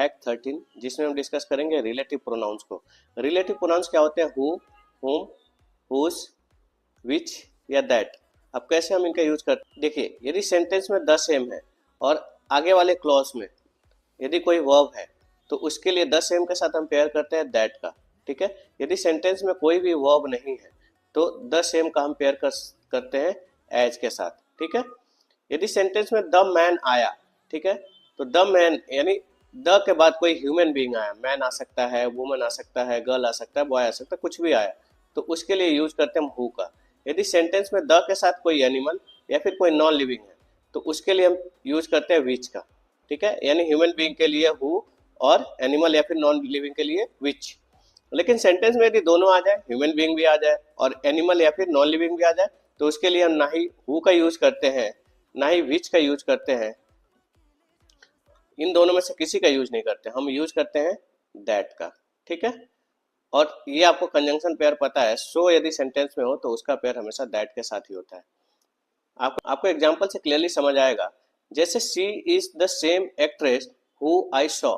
Fact 13, जिसमें हम discuss करेंगे रिलेटिव प्रोनाउंस को। रिलेटिव प्रोनाउंस क्या होते हैं? हु, हुम, हुज, विच या दैट। अब कैसे हम इनका यूज करते हैं? देखिए, यदि सेंटेंस में द सेम है और आगे वाले क्लॉज में यदि कोई वर्ब है तो उसके लिए द सेम के साथ हम पेयर करते हैं दैट का। ठीक है। यदि सेंटेंस में कोई भी वर्ब नहीं है तो द सेम का हम पेयर करते हैं एज के साथ। ठीक है। यदि सेंटेंस में द मैन आया, ठीक है, तो द मैन यानी द के बाद कोई ह्यूमन बीइंग आया, मैन आ सकता है, वुमन आ सकता है, गर्ल आ सकता है, बॉय आ सकता है, कुछ भी आया, तो उसके लिए यूज करते हैं हम हु का। यदि सेंटेंस में द के साथ कोई एनिमल या फिर कोई नॉन लिविंग है तो उसके लिए हम यूज करते हैं विच का। ठीक है। यानी ह्यूमन बीइंग के लिए हु और एनिमल या फिर नॉन लिविंग के लिए विच। लेकिन सेंटेंस में यदि दोनों आ जाए, ह्यूमन बीइंग भी आ जाए और एनिमल या फिर नॉन लिविंग भी आ जाए, तो उसके लिए हम ना ही हु का यूज करते हैं ना ही विच का यूज करते हैं। इन दोनों में से किसी का यूज नहीं करते, हम यूज करते हैं दैट का। ठीक है। और ये आपको कंजंक्शन पेयर पता है, सो यदि सेंटेंस में हो तो उसका पेयर हमेशा दैट के साथ ही होता है। आपको एग्जाम्पल से क्लियरली समझ आएगा। जैसे she is the same actress who I saw,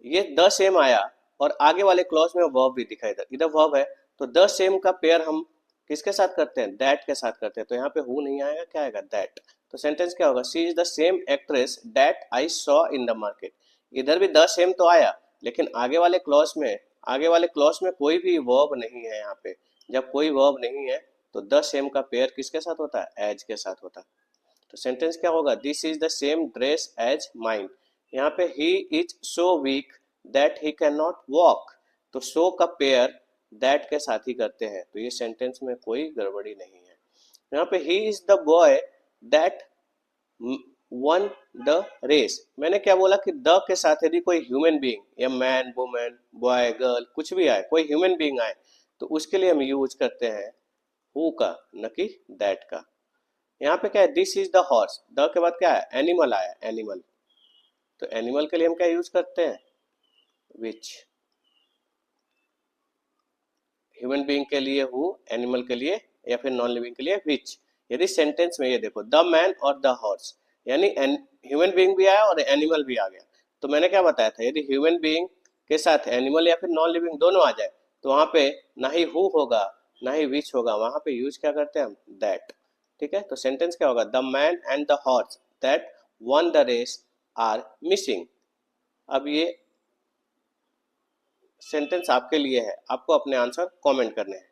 ये द सेम आया और आगे वाले क्लॉज में वर्ब भी दिखाई दे, इधर वर्ब है, तो द सेम का पेयर हम किसके साथ करते हैं? दैट के साथ करते हैं। तो यहाँ पे हु नहीं आएगा, क्या आएगा? दैट। तो सेंटेंस क्या होगा? She is the same actress that I saw in the market. इधर भी द सेम तो आया, लेकिन आगे वाले क्लॉज में कोई भी वर्ब नहीं है। यहाँ पे जब कोई वर्ब नहीं है तो द सेम का पेयर किसके साथ होता है? एज के साथ होता है। तो सेंटेंस क्या होगा? This is the same dress as mine. यहाँ पे he is so weak that he can not walk, तो सो का पेयर दैट के साथ ही करते हैं। तो ये सेंटेंस में कोई गड़बड़ी नहीं है। यहाँ पे he is the boy that won the race, मैंने क्या बोला कि द के साथ यदि कोई ह्यूमन बीइंग या मैन, वुमेन, बॉय, गर्ल कुछ भी आए, कोई ह्यूमन बीइंग आए, तो उसके लिए हम यूज करते हैं हु का, न कि दैट का। यहाँ पे क्या है? This is the horse, the के बाद क्या है? एनिमल आया, एनिमल। तो एनिमल के लिए हम क्या यूज करते हैं? विच। ह्यूमन बीइंग के लिए हु, एनिमल के लिए या फिर नॉन लिविंग के लिए विच। यदि सेंटेंस में ये देखो द मैन और द हॉर्स, यानी ह्यूमन बीइंग भी आया और एनिमल भी आ गया, तो मैंने क्या बताया था? यदि ह्यूमन बीइंग के साथ एनिमल या फिर नॉन लिविंग दोनों आ जाए तो वहां पे ना ही हु होगा ना ही विच होगा, वहां पे यूज क्या करते हैं हम? दैट। ठीक है। तो सेंटेंस क्या होगा? The man and the horse that won the race are missing. अब ये सेंटेंस आपके लिए है, आपको अपने आंसर कमेंट करने हैं।